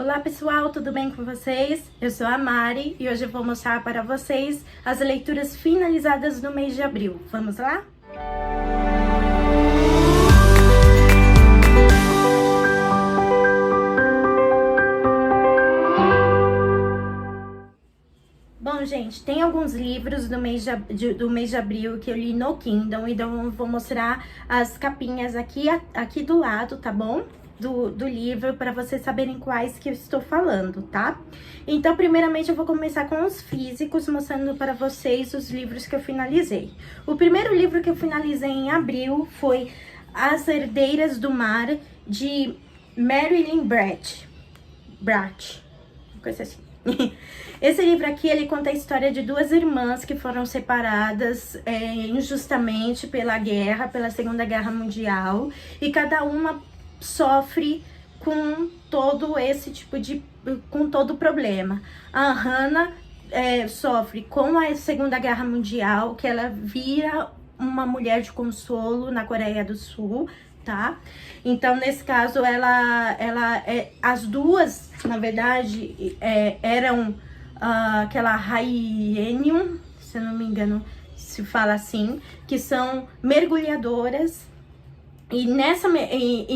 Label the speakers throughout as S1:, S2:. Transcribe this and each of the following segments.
S1: Olá pessoal, tudo bem com vocês? Eu sou a Mari e hoje eu vou mostrar para vocês as leituras finalizadas no mês de abril. Vamos lá? Bom, gente, tem alguns livros do mês de abril que eu li no Kindle, então eu vou mostrar as capinhas aqui do lado, tá bom? Do livro, para vocês saberem quais que eu estou falando, tá? Então, primeiramente, eu vou começar com os físicos, mostrando para vocês os livros que eu finalizei. O primeiro livro que eu finalizei em abril foi As Herdeiras do Mar, de Marilyn Brett, coisa assim. Esse livro aqui, ele conta a história de duas irmãs que foram separadas injustamente pela Segunda Guerra Mundial, e cada uma sofre com todo o problema. A Hannah sofre com a Segunda Guerra Mundial, que ela vira uma mulher de consolo na Coreia do Sul, tá? Então, nesse caso, as duas, na verdade, eram aquela Hyeonyum, se eu não me engano, se fala assim, que são mergulhadoras. E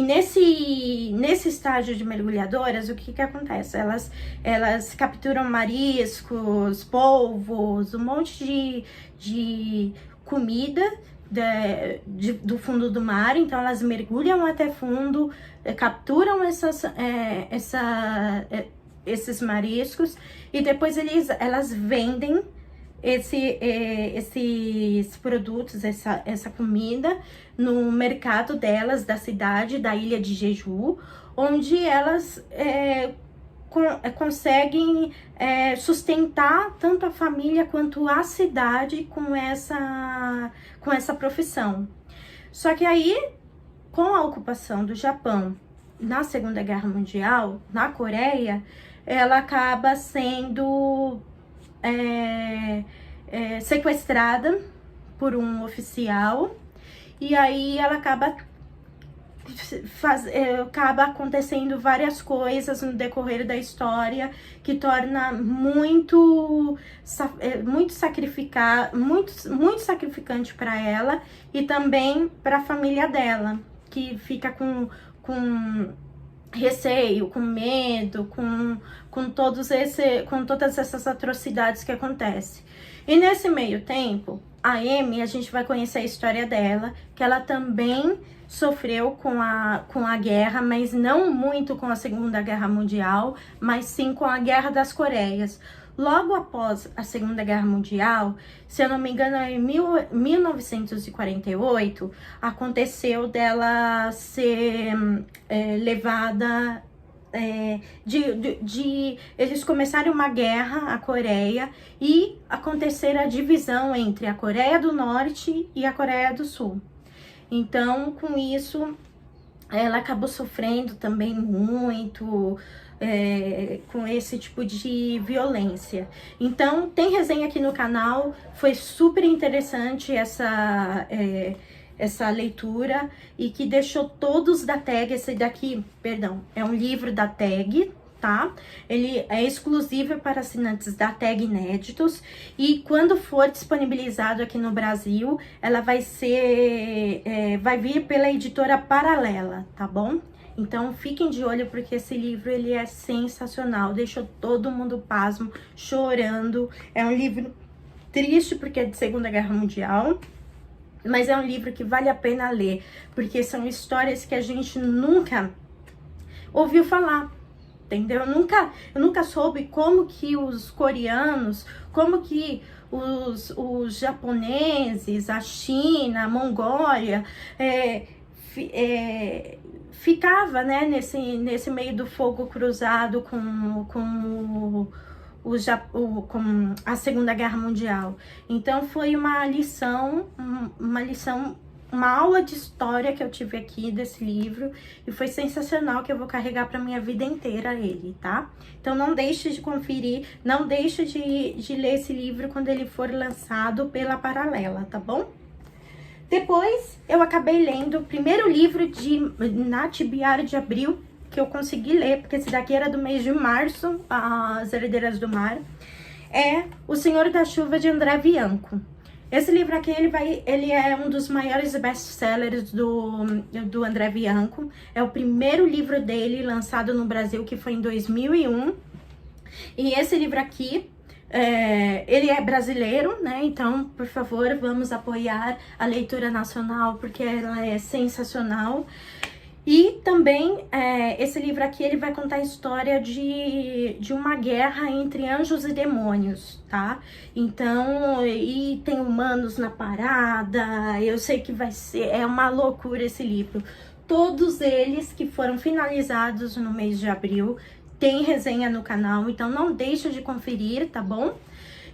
S1: nesse estágio de mergulhadoras, o que acontece? Elas capturam mariscos, polvos, um monte de comida do fundo do mar. Então elas mergulham até fundo, capturam esses mariscos, e depois elas vendem esses produtos, essa comida, no mercado delas, da cidade, da ilha de Jeju, onde elas conseguem sustentar tanto a família quanto a cidade com essa profissão. Só que aí, com a ocupação do Japão na Segunda Guerra Mundial, na Coreia, ela acaba sendo sequestrada por um oficial, e aí ela acaba acontecendo várias coisas no decorrer da história que torna muito sacrificante para ela e também para a família dela, que fica com receio, com medo, com todas essas atrocidades que acontecem. E nesse meio tempo, a Amy, a gente vai conhecer a história dela, que ela também sofreu com a guerra, mas não muito com a Segunda Guerra Mundial, mas sim com a Guerra das Coreias. Logo após a Segunda Guerra Mundial, se eu não me engano, em 1948, aconteceu dela ser levada... eles começaram uma guerra, a Coreia, e acontecer a divisão entre a Coreia do Norte e a Coreia do Sul. Então, com isso, ela acabou sofrendo também muito com esse tipo de violência. Então, tem resenha aqui no canal, foi super interessante essa leitura, e que deixou todos da tag. Esse daqui, perdão, é um livro da tag, tá? Ele é exclusivo para assinantes da tag Inéditos, e quando for disponibilizado aqui no Brasil, ela vai vir pela editora Paralela, tá bom? Então fiquem de olho, porque esse livro ele é sensacional, deixou todo mundo pasmo, chorando. É um livro triste porque é de Segunda Guerra Mundial, mas é um livro que vale a pena ler, porque são histórias que a gente nunca ouviu falar, entendeu? Eu nunca soube como que os coreanos, como que os japoneses, a China, a Mongólia, ficava, né, nesse meio do fogo cruzado com a Segunda Guerra Mundial. Então foi uma aula de história que eu tive aqui desse livro, e foi sensacional, que eu vou carregar para minha vida inteira ele, tá? Então não deixe de conferir, não deixe de ler esse livro quando ele for lançado pela Paralela, tá bom? Depois eu acabei lendo o primeiro livro de Nath Biar de Abril, que eu consegui ler, porque esse daqui era do mês de março, As Herdeiras do Mar, é O Senhor da Chuva, de André Bianco. Esse livro aqui, ele é um dos maiores best-sellers do André Bianco. É o primeiro livro dele lançado no Brasil, que foi em 2001. E esse livro aqui, ele é brasileiro, né? Então, por favor, vamos apoiar a leitura nacional, porque ela é sensacional. E também, esse livro aqui, ele vai contar a história de uma guerra entre anjos e demônios, tá? Então, e tem humanos na parada, eu sei que é uma loucura esse livro. Todos eles que foram finalizados no mês de abril, tem resenha no canal, então não deixa de conferir, tá bom?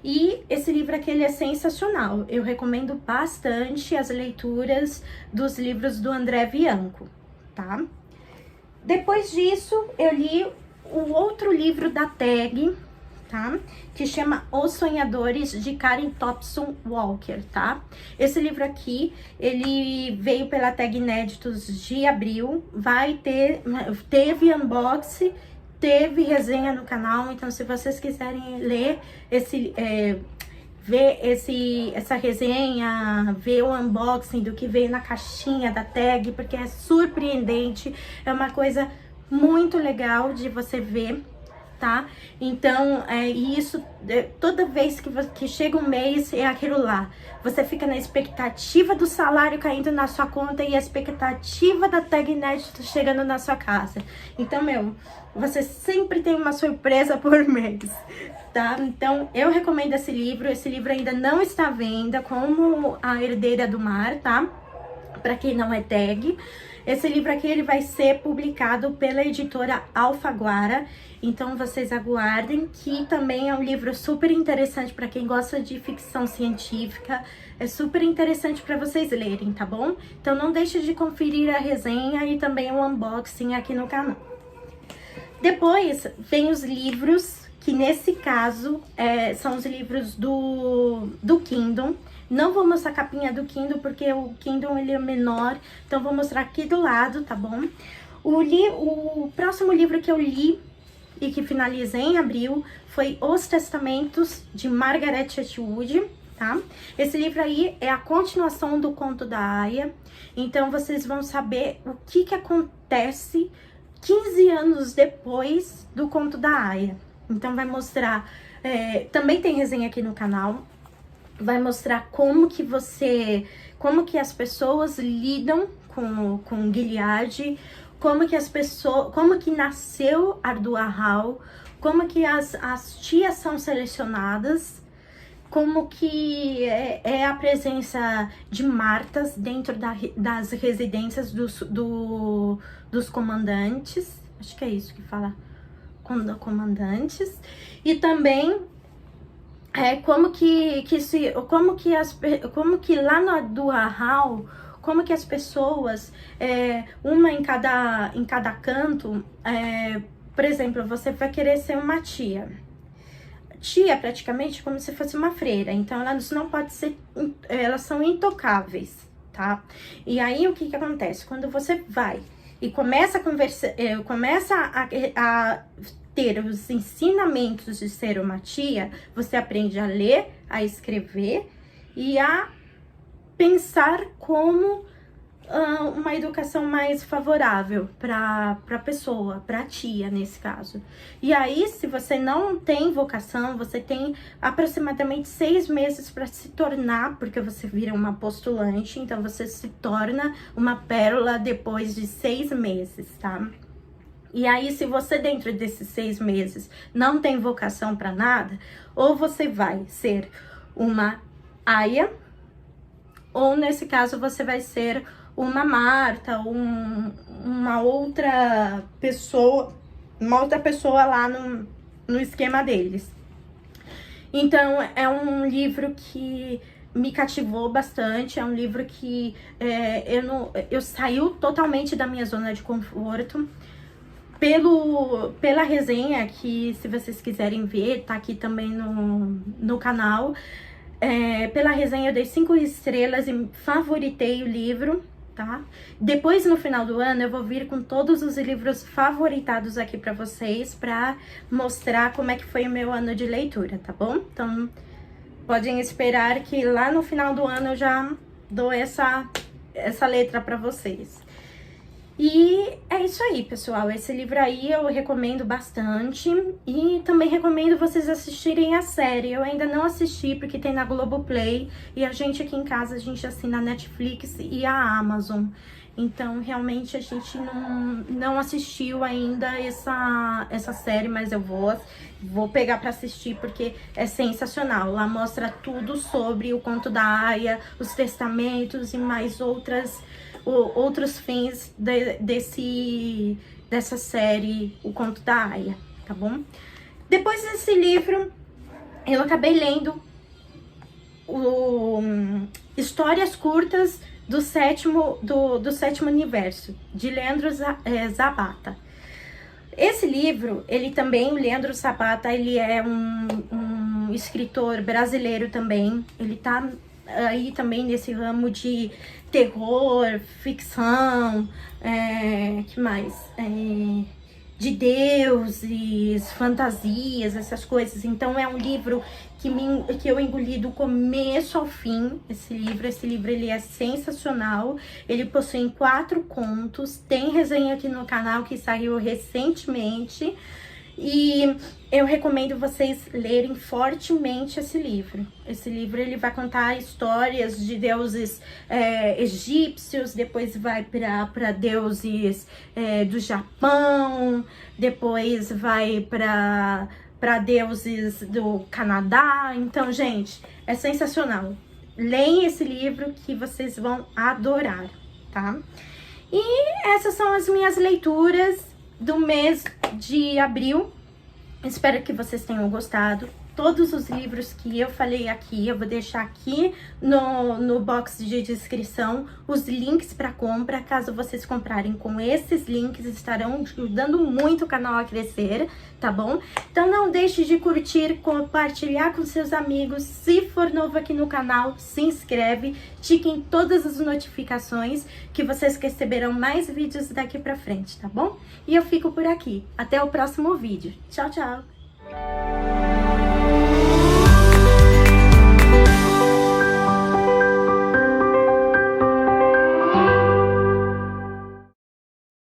S1: E esse livro aqui, ele é sensacional. Eu recomendo bastante as leituras dos livros do André Bianco, tá? Depois disso, eu li o outro livro da Tag, tá? Que chama Os Sonhadores, de Karen Thompson Walker, tá? Esse livro aqui, ele veio pela Tag Inéditos de abril, teve unboxing, teve resenha no canal, então se vocês quiserem ler ver essa resenha, ver o unboxing do que veio na caixinha da Tag, porque é surpreendente, é uma coisa muito legal de você ver, tá? Então, toda vez que chega um mês, é aquilo lá. Você fica na expectativa do salário caindo na sua conta e a expectativa da Tag Inédito chegando na sua casa. Então, você sempre tem uma surpresa por mês, tá? Então, eu recomendo esse livro. Esse livro ainda não está à venda, como A Herdeira do Mar, tá? Para quem não é Tag. Esse livro aqui, ele vai ser publicado pela editora Alfaguara, então vocês aguardem, que também é um livro super interessante para quem gosta de ficção científica, é super interessante para vocês lerem, tá bom? Então não deixe de conferir a resenha e também o unboxing aqui no canal. Depois vem os livros, que nesse caso são os livros do Kindle. Não vou mostrar a capinha do Kindle, porque o Kindle ele é menor, então vou mostrar aqui do lado, tá bom? O próximo livro que eu li e que finalizei em abril foi Os Testamentos, de Margaret Atwood, tá? Esse livro aí é a continuação do Conto da Aia, então vocês vão saber o que acontece 15 anos depois do Conto da Aia. Então vai mostrar, também tem resenha aqui no canal, vai mostrar como que as pessoas lidam com Gilead, como que nasceu Ardua Hall, como que as tias são selecionadas, como que é a presença de Martas dentro das residências dos comandantes, acho que é isso que fala, comandantes, e também como que lá no Ardua Hall, como que as pessoas, uma em cada canto, por exemplo, você vai querer ser uma tia. Tia, praticamente, como se fosse uma freira. Então, elas não podem ser, elas são intocáveis, tá? E aí, o que acontece? Quando você vai e começa a conversar, começa a ter os ensinamentos de ser uma tia, você aprende a ler, a escrever e a pensar como uma educação mais favorável para a pessoa, para a tia, nesse caso. E aí, se você não tem vocação, você tem aproximadamente 6 meses para se tornar, porque você vira uma postulante, então você se torna uma pérola depois de 6 meses, tá? E aí, se você dentro desses 6 meses não tem vocação para nada, ou você vai ser uma aia, ou nesse caso você vai ser uma Marta, uma outra pessoa lá no esquema deles. Então, é um livro que me cativou bastante, é um livro que eu saiu totalmente da minha zona de conforto. Pela resenha, que se vocês quiserem ver, tá aqui também no canal. Pela resenha eu dei 5 estrelas e favoritei o livro, tá? Depois, no final do ano, eu vou vir com todos os livros favoritados aqui pra vocês, pra mostrar como é que foi o meu ano de leitura, tá bom? Então, podem esperar que lá no final do ano eu já dou essa letra pra vocês. E é isso aí, pessoal. Esse livro aí eu recomendo bastante. E também recomendo vocês assistirem a série. Eu ainda não assisti porque tem na Globoplay. E a gente aqui em casa, a gente assina a Netflix e a Amazon. Então, realmente, a gente não assistiu ainda essa série, mas eu vou pegar pra assistir porque é sensacional. Lá mostra tudo sobre o conto da Aia, os testamentos e mais outros fins dessa série, o conto da Aia, tá bom? Depois desse livro, eu acabei lendo Histórias Curtas do Sétimo Universo, de Leandro Zapata. Esse livro, o Leandro Zapata, ele é um escritor brasileiro também. Ele tá aí também nesse ramo de terror, ficção, que mais? De deuses, fantasias, essas coisas. Então é um livro que eu engoli do começo ao fim, esse livro ele é sensacional. Ele possui 4 contos, tem resenha aqui no canal que saiu recentemente. E eu recomendo vocês lerem fortemente esse livro. Esse livro ele vai contar histórias de deuses egípcios, depois vai para deuses do Japão, depois vai para deuses do Canadá. Então, gente, é sensacional. Leiam esse livro que vocês vão adorar, tá? E essas são as minhas leituras do mês de abril. Espero que vocês tenham gostado. Todos os livros que eu falei aqui, eu vou deixar aqui no box de descrição os links para compra. Caso vocês comprarem com esses links, estarão ajudando muito o canal a crescer, tá bom? Então não deixe de curtir, compartilhar com seus amigos. Se for novo aqui no canal, se inscreve, tique em todas as notificações que vocês receberão mais vídeos daqui pra frente, tá bom? E eu fico por aqui. Até o próximo vídeo. Tchau, tchau!